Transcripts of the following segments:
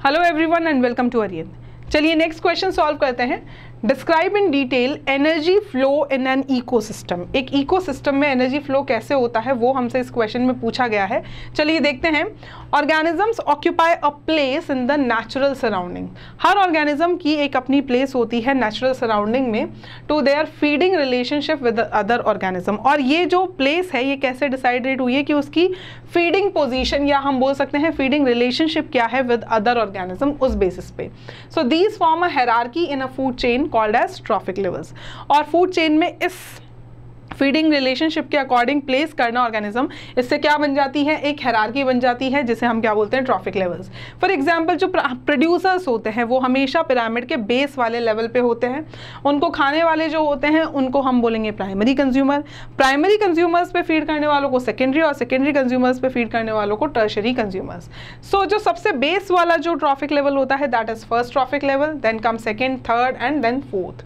Hello everyone and welcome to Aryan. चलिए next question solve करते हैं। Describe in detail energy flow in an ecosystem. एक ecosystem में energy flow कैसे होता है वो हमसे इस क्वेश्चन में पूछा गया है। चलिए देखते हैं। Organisms occupy a place in the natural surrounding. हर ऑर्गेनिज्म की एक अपनी प्लेस होती है नेचुरल सराउंडिंग में to their feeding relationship with other organism. और ये जो प्लेस है ये कैसे डिसाइडेड हुई है कि उसकी फीडिंग पोजीशन या हम बोल सकते हैं फीडिंग रिलेशनशिप क्या है विद अदर ऑर्गेनिज्म, उस बेसिस पे। So these form a hierarchy in a food chain called as trophic levels. और फूड चेन में इस फीडिंग रिलेशनशिप के अकॉर्डिंग प्लेस करना ऑर्गेनिज्म, इससे क्या बन जाती है, एक हायरार्की बन जाती है जिसे हम क्या बोलते हैं, ट्रॉफिक लेवल्स। फॉर एग्जांपल जो प्रोड्यूसर्स होते हैं वो हमेशा पिरामिड के बेस वाले लेवल पे होते हैं। उनको खाने वाले जो होते हैं उनको हम बोलेंगे प्राइमरी कंज्यूमर। प्राइमरी कंज्यूमर्स पे फीड करने वालों को सेकेंडरी, और सेकेंडरी कंज्यूमर्स पे फीड करने वालों को टर्शरी कंज्यूमर्स। सो जो सबसे बेस वाला जो ट्रॉफिक लेवल होता है that is first trophic level, then come second, third and then fourth.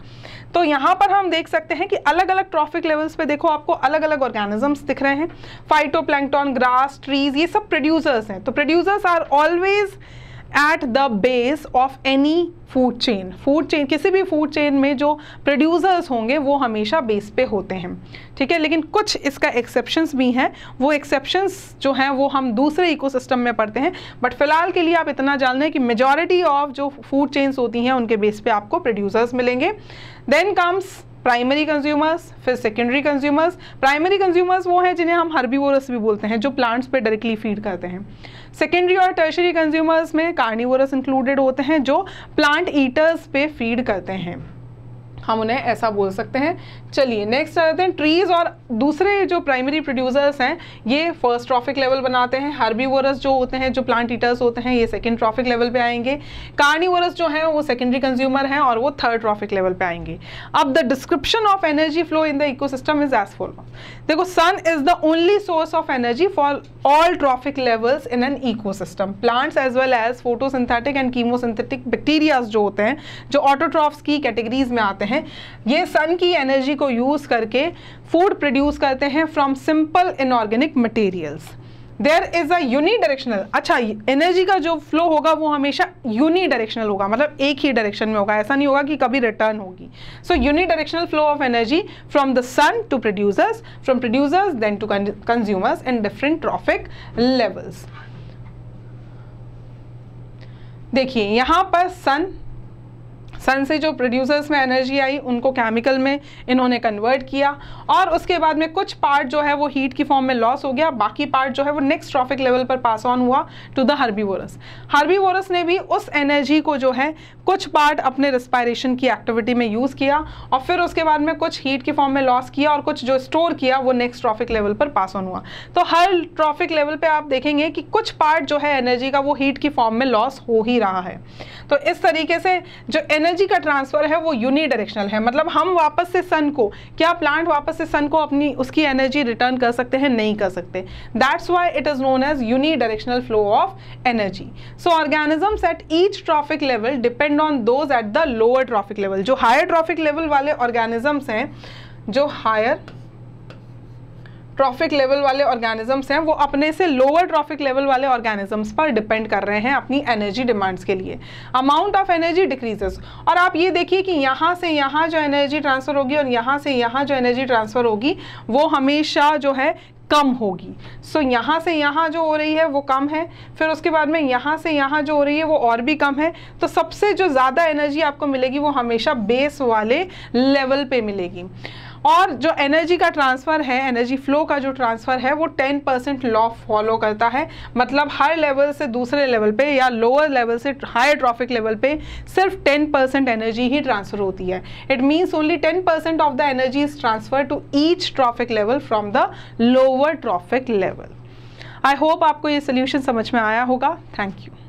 तो यहाँ पर हम देख सकते हैं कि अलग अलग ट्रॉफिक लेवल्स पे देखो आपको अलग अलग ऑर्गेनिजम्स दिख रहे हैं। फाइटोप्लैंक्टन, ग्रास, ट्रीज, ये सब प्रोड्यूसर्स हैं। तो producers are always at the base of any food chain. Food chain, किसी भी फूड चेन में जो प्रोड्यूसर्स होंगे वो हमेशा बेस पे होते हैं, ठीक है। लेकिन कुछ इसका एक्सेप्शंस भी हैं, वो एक्सेप्शंस जो हैं वो हम दूसरे इकोसिस्टम में पढ़ते हैं। बट फिलहाल के लिए आप इतना जान लें कि मेजॉरिटी ऑफ जो फूड चेन्स होती हैं उनके बेस पे आपको प्रोड्यूसर्स मिलेंगे। देन कम्स प्राइमरी कंज्यूमर्स, फिर सेकेंडरी कंज्यूमर्स। प्राइमरी कंज्यूमर्स वो हैं जिन्हें हम हर्बीवोरस भी बोलते हैं, जो प्लांट्स पे डायरेक्टली फीड करते हैं। सेकेंडरी और टर्शरी कंज्यूमर्स में कार्निवोरस इंक्लूडेड होते हैं जो प्लांट ईटर्स पे फीड करते हैं, हम उन्हें ऐसा बोल सकते हैं। चलिए नेक्स्ट आते हैं। ट्रीज और दूसरे जो प्राइमरी प्रोड्यूसर्स हैं ये फर्स्ट ट्रॉफिक लेवल बनाते हैं। हर्बीवोरस जो होते हैं, जो प्लांट ईटर्स होते हैं, ये सेकंड ट्रॉफिक लेवल पे आएंगे। कार्निवोरस जो हैं वो सेकेंडरी कंज्यूमर हैं और वो थर्ड ट्रॉफिक लेवल पे आएंगे। अब the description of energy flow in the ecosystem is as follows. देखो, sun is the only source of energy for all trophic levels in an ecosystem. Plants as well as photosynthetic and chemosynthetic bacterias जो होते हैं, जो autotrophs की categories में आते हैं, ये सन की एनर्जी को यूज करके फूड प्रोड्यूस करते हैं from simple inorganic materials. There is a unidirectional, अच्छा एनर्जी का जो फ्लो होगा वो हमेशा यूनिडायरेक्शनल होगा, मतलब एक ही डायरेक्शन में होगा, ऐसा नहीं होगा कि कभी रिटर्न होगी। So unidirectional flow of energy from the sun to producers, from producers then to consumers in different trophic levels. देखिए यहाँ पर सन से जो प्रोड्यूसर्स में एनर्जी आई उनको केमिकल में इन्होंने कन्वर्ट किया, और उसके बाद में कुछ पार्ट जो है वो हीट की फॉर्म में लॉस हो गया, बाकी पार्ट जो है वो नेक्स्ट ट्रॉफिक लेवल पर पास ऑन हुआ टू द हर्बीवोरस। हर्बीवोरस ने भी उस एनर्जी को जो है कुछ पार्ट अपने रेस्पिरेशन की एक्टिविटी में यूज़ किया, और फिर उसके बाद में कुछ हीट की फॉर्म में लॉस किया, और कुछ जो स्टोर किया वो नेक्स्ट ट्रॉफिक लेवल पर पास ऑन हुआ। तो हर ट्रॉफिक लेवल पर आप देखेंगे कि कुछ पार्ट जो है एनर्जी का वो हीट की फॉर्म में लॉस हो ही रहा है। तो इस तरीके से जो एनर्जी का ट्रांसफर है वो यूनिडायरेक्शनल है, मतलब हम वापस से सन को, क्या प्लांट वापस से सन को अपनी उसकी एनर्जी रिटर्न कर सकते हैं? नहीं कर सकते। That's why it is known as unidirectional flow of energy. So organisms at each trophic level depend on those at the lower trophic level. जो हायर ट्रॉफिक लेवल वाले ऑर्गेनिजम्स हैं, जो हायर ट्रॉफिक लेवल वाले organisms हैं, वो अपने से lower trophic level वाले ऑर्गेनिजम्स पर डिपेंड कर रहे हैं अपनी एनर्जी डिमांड्स के लिए। अमाउंट ऑफ एनर्जी डिक्रीजेस, और आप ये देखिए कि यहाँ से यहाँ जो एनर्जी ट्रांसफर होगी और यहाँ से यहाँ जो एनर्जी ट्रांसफर होगी वो हमेशा जो है कम होगी। सो यहाँ से यहाँ जो हो रही है वो कम है, फिर उसके बाद में यहाँ से यहाँ जो हो रही है वो और भी कम है। तो सबसे जो ज़्यादा एनर्जी आपको मिलेगी वो हमेशा बेस वाले लेवल पे मिलेगी। और जो एनर्जी का ट्रांसफ़र है, एनर्जी फ्लो का जो ट्रांसफ़र है वो 10% लॉ फॉलो करता है, मतलब हर लेवल से दूसरे लेवल पे या लोअर लेवल से हायर ट्रॉफिक लेवल पे सिर्फ 10% एनर्जी ही ट्रांसफ़र होती है। It means only 10% of the energy is transfer to each trophic level from the lower trophic level. I hope आपको ये सोल्यूशन समझ में आया होगा। Thank you.